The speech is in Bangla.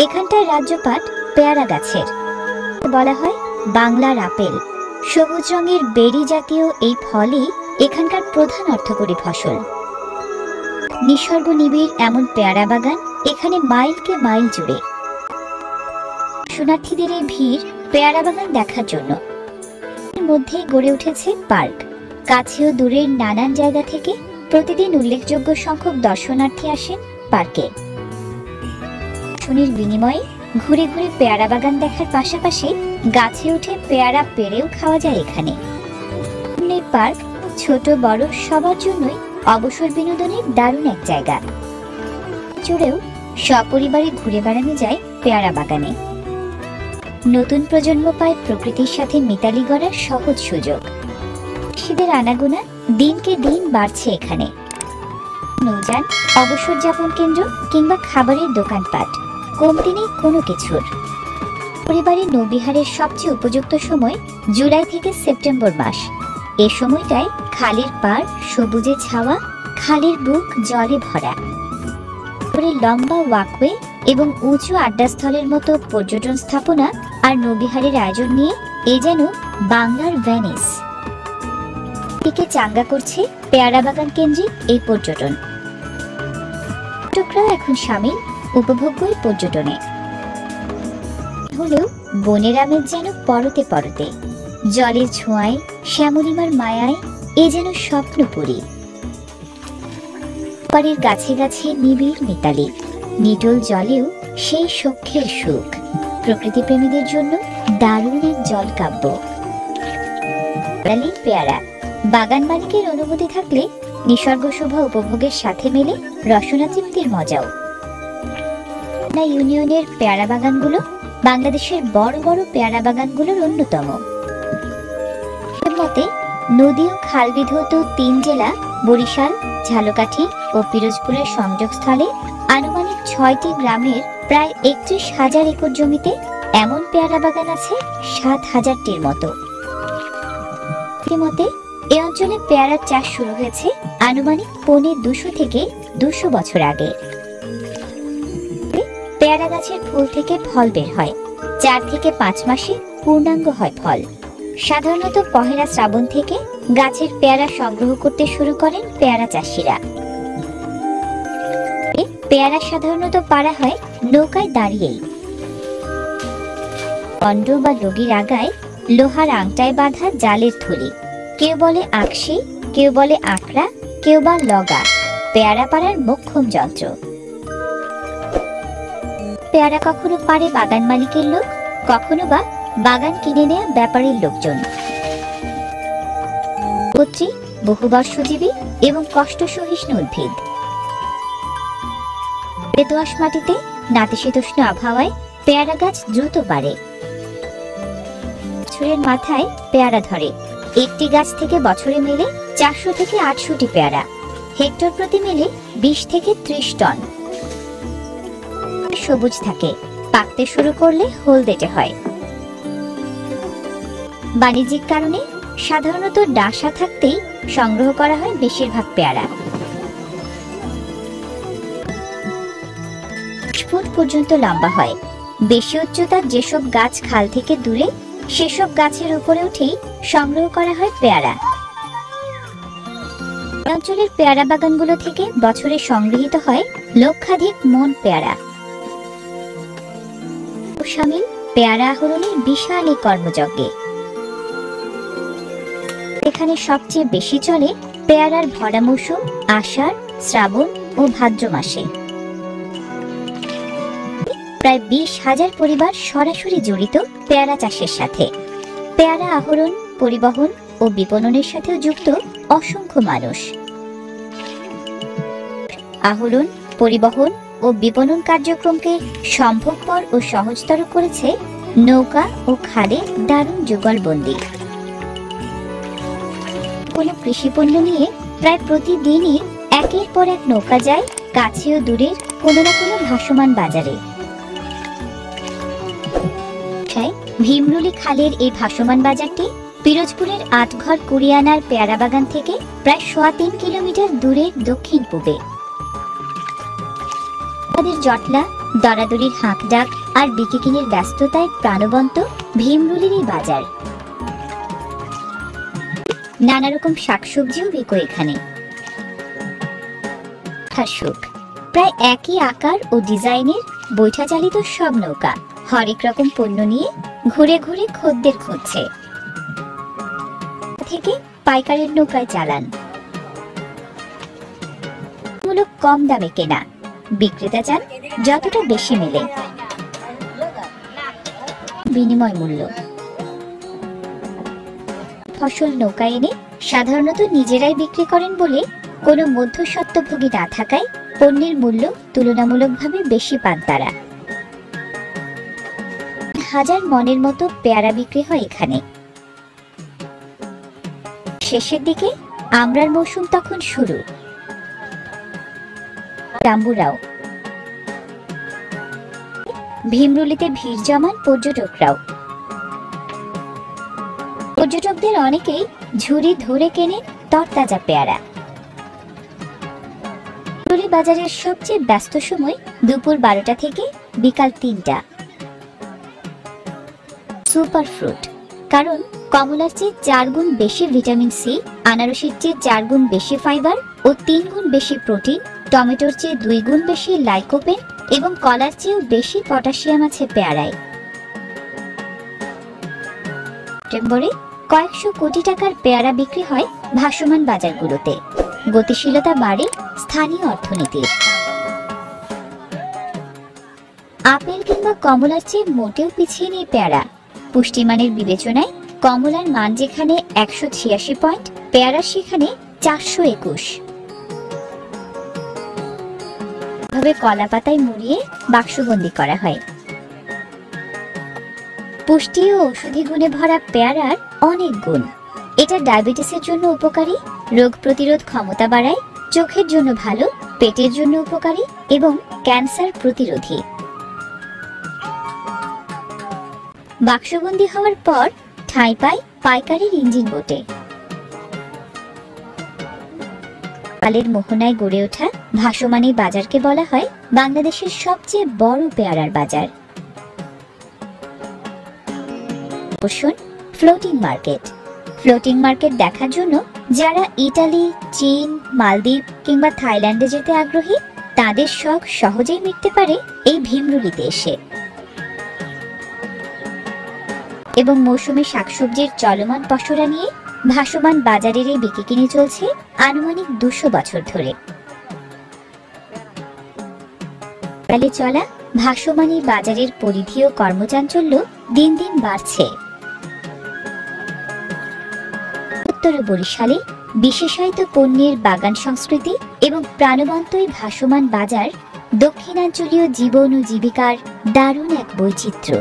এখানটার রাজ্যপাট পেয়ারা গাছের, বলা হয় বাংলার আপেল। সবুজ রঙের বেরি জাতীয় এই ফলই এখানকার প্রধান অর্থকরী ফসল। নিসর্গ নিবিড় এমন পেয়ারা বাগান এখানে মাইলকে মাইল জুড়ে। শরণার্থীদের এই ভিড় পেয়ারা বাগান দেখার জন্য। এর মধ্যেই গড়ে উঠেছে পার্ক। কাছে ও দূরের নানান জায়গা থেকে প্রতিদিন উল্লেখযোগ্য সংখ্যক দর্শনার্থী আসেন পার্কে। শনির বিনিময়ে ঘুরে ঘুরে পেয়ারা বাগান দেখার পাশাপাশি গাছে উঠে পেয়ারা পেড়েও খাওয়া যায় এখানে। পার্ক ছোট বড় সবার জন্যই অবসর বিনোদনের দারুণ এক জায়গা। জুড়েও সপরিবারে ঘুরে বেড়ানো যায় পেয়ারা বাগানে। নতুন প্রজন্ম পায় প্রকৃতির সাথে মিতালি গড়ার সহজ সুযোগ। শীতের আনাগোনা দিনকে দিন বাড়ছে এখানে। নৌযান, অবসর যাপন কেন্দ্র কিংবা খাবারের দোকানপাট, কমতি নেই কোনো কিছুর। পরিবারের নৌবিহারের সবচেয়ে উপযুক্ত সময় জুলাই থেকে সেপ্টেম্বর মাস। এ সময়টায় খালের পাড় সবুজে ছাওয়া, খালের বুক জলে ভরা। লম্বা ওয়াকওয়ে এবং উঁচু আড্ডাস্থলের মতো পর্যটন স্থাপনা আর নৌবিহারের আয়োজন নিয়ে এ যেন বাংলার ভেনিস। একে চাঙ্গা করছে পেয়ারা বাগান কেন্দ্রিক এই পর্যটন। পর্যটকরাও এখন সামিল উপভোগ্য পর্যটনে। হলেও বনের আমেজ যেন পরতে পরতে, জলের ছোঁয়ায় শ্যামলিমার মায়ায় এ যেন স্বপ্নপুরী। পাড়ের গাছে গাছে নিবিড় মিতালি, নিটোল জলেও সেই সখ্যের সুখ। প্রকৃতি প্রেমীদের জন্য দারুণ এক জল কাব্য। পেয়ারা বাগান মালিকের অনুমতি থাকলে নিসর্গ শোভা উপভোগের সাথে মেলে রসনা তৃপ্তির মজাও। ইউনিয়নের পেয়ারা বাগানগুলো বাংলাদেশের বড় বড় পেয়ারা বাগানগুলোর অন্যতম। মতে নদী ও খাল বিধৌত ৩ জেলা বরিশাল, ঝালকাঠি ও পিরোজপুরের সংযোগস্থলে আনুমানিক ৬টি গ্রামের প্রায় ৩১,০০০ একর জমিতে এমন পেয়ারা বাগান আছে ৭,০০০টির মতো। মতে এ অঞ্চলে পেয়ারার চাষ শুরু হয়েছে আনুমানিক ২৫০ থেকে ২০০ বছর আগে। পেয়ারা গাছের ফুল থেকে ফল বের হয়। ৪ থেকে ৫ মাসে পূর্ণাঙ্গ হয় ফল। সাধারণত পহেলা শ্রাবণ থেকে গাছের পেয়ারা সংগ্রহ করতে শুরু করেন পেয়ারা চাষিরা। পেয়ারা সাধারণত পাড়া হয় নৌকায় দাঁড়িয়েই। কন্ড বা লগির আগায় লোহার আংটায় বাঁধা জালের থলি। কেউ বলে আকশি, কেউ বলে আঁকড়া, কেউ বা লগা পেয়ারা পাড়ার মোক্ষম যন্ত্র। পেয়ারা কখনো পারে বাগান মালিকের লোক, কখনো বা বাগান কিনে নেয়া ব্যাপারীর লোকজন। বহুবর্ষজীবী এবং কষ্ট সহিষ্ণু উদ্ভিদ। দোআঁশ মাটিতে নাতিশীতোষ্ণ আবহাওয়ায় পেয়ারা গাছ দ্রুত বাড়ে। বছরের মাথায় পেয়ারা ধরে। একটি গাছ থেকে বছরে মেলে ৪০০ থেকে ৮০০টি পেয়ারা। হেক্টর প্রতি মেলে ২০ থেকে ৩০ টন। সবুজ থাকে, পাকতে শুরু করলে হলদেটে হয়। বাণিজ্যিক কারণে সাধারণত ডাসা থাকতেই সংগ্রহ করা হয় বেশিরভাগ পেয়ারা। ২০ ফুট পর্যন্ত লম্বা হয়। বেশি উচ্চতার যেসব গাছ খাল থেকে দূরে সেসব গাছের উপরে উঠেই সংগ্রহ করা হয় পেয়ারা। অঞ্চলের পেয়ারা বাগানগুলো থেকে বছরে সংগৃহীত হয় লক্ষাধিক মন পেয়ারা। শামিল পেয়ারা আহরণের বিশাল এই কর্মযজ্ঞে। এখানে সবচেয়ে বেশি চলে পেয়ারার ভরা মৌসুম আষাঢ়, শ্রাবণ ও ভাদ্র মাসে। প্রায় ২০,০০০ পরিবার সরাসরি জড়িত পেয়ারা চাষের সাথে। পেয়ারা আহরণ, পরিবহন ও বিপণনের সাথেও যুক্ত অসংখ্য মানুষ। আহরণ, পরিবহন ও বিপণন কার্যক্রমকে সম্ভবপর ও সহজতর করেছে নৌকা ও খালে দারুণ যুগলবন্দি। কোনো কৃষি পণ্য নিয়ে প্রায় প্রতিদিনই একের পর এক নৌকা যায় কাছে ও দূরের কোনো না কোনো ভাসমান বাজারে। ভীমরুলি খালের এই ভাসমান বাজারটি পিরোজপুরের আটঘর কুড়িয়ানার পেয়ারা বাগান থেকে প্রায় ৩.৫ কিলোমিটার দূরে দক্ষিণ পূবে। তাদের জটলা, দরাদরির হাঁক ডাক আর বিকিকিনির ব্যস্ততায় প্রাণবন্ত ভীমরুলির এই বাজার। নানা রকম শাকসবজিও বিকো এখানে। সুখ প্রায় একই আকার ও ডিজাইনের বৈঠা চালিত সব নৌকা হরেক রকম পণ্য নিয়ে ঘুরে ঘুরে খদ্দের খুঁজছে। থেকে পাইকারের নৌকায় চালান মূলক কম দামে কেনা, বিক্রেতা চান যতটা বেশি মেলে বিনিময় মূল্য। ফসল নৌকা এনে সাধারণত নিজেরাই বিক্রি করেন বলে কোনো মধ্যস্বত্বভোগী না থাকায় পণ্যের মূল্য তুলনামূলকভাবে বেশি পান তারা। হাজার মনের মতো পেয়ারা বিক্রি হয় এখানে। শেষের দিকে আমড়ার মৌসুম তখন শুরু। ডাম্বুরাও ভীমরুলিতে ভিড় জমান পর্যটকরাও। পর্যটকদের অনেকেই ঝুড়ি ধরে কেনে তরতাজা পেয়ারা। বাজারের সবচেয়ে ব্যস্ত সময় দুপুর 12টা থেকে বিকাল 3টা। সুপার ফ্রুট, কারণ কমলার চেয়ে 4 গুণ বেশি ভিটামিন সি, আনারসের চেয়ে 4 গুণ বেশি ফাইবার ও 3 গুণ বেশি প্রোটিন, টমেটোর চেয়ে 2 গুণ বেশি লাইকোপেন এবং কলার চেয়েও বেশি পটাশিয়াম আছে পেয়ারায়। সেপ্টেম্বরে কয়েকশো কোটি টাকার পেয়ারা বিক্রি হয় ভাসমান বাজারগুলোতে। গতিশীলতা বাড়ে স্থানীয় অর্থনীতির। আপেল কিংবা কমলার চেয়ে মোটেও পিছিয়ে নেই পেয়ারা। পুষ্টিমানের বিবেচনায় কমলার মান যেখানে 186 পয়েন্ট, পেয়ারা সেখানে 421। ভাবে কলা পাতায় মুড়িয়ে বাক্সবন্দি করা হয়। পুষ্টি ও ঔষধি গুণে ভরা পেয়ারার অনেক গুণ। এটা ডায়াবেটিসের জন্য উপকারী, রোগ প্রতিরোধ ক্ষমতা বাড়ায়, চোখের জন্য ভালো, পেটের জন্য উপকারী এবং ক্যান্সার প্রতিরোধী। বাক্সবন্দি হওয়ার পর ঠাঁই পায় পাইকারির ইঞ্জিন বোটে। কালের মোহনায় গড়ে ওঠা ভাসমান এই বাজারকে বলা হয় বাংলাদেশের সবচেয়ে বড় পেয়ারার বাজার। Floating market. ফ্লোটিং মার্কেট দেখার জন্য যারা ইতালি, চীন, মালদ্বীপ কিংবা থাইল্যান্ডে যেতে আগ্রহী তাদের শখ সহজেই মিটতে পারে এই ভীমরুলিতে এসে। এবং মৌসুমী শাকসবজির চলমান পসরা নিয়ে ভাসমান বাজারের এই বিকিকিনি চলছে আনুমানিক 200 বছর ধরে। চলা ভাসমান এই বাজারের পরিধি ও কর্মচাঞ্চল্য দিন দিন বাড়ছে। উত্তর বরিশালে বিশেষায়িত পণ্যের বাগান সংস্কৃতি এবং প্রাণবন্ত এই ভাসমান বাজার দক্ষিণাঞ্চলীয় জীবন ও জীবিকার দারুণ এক বৈচিত্র্য।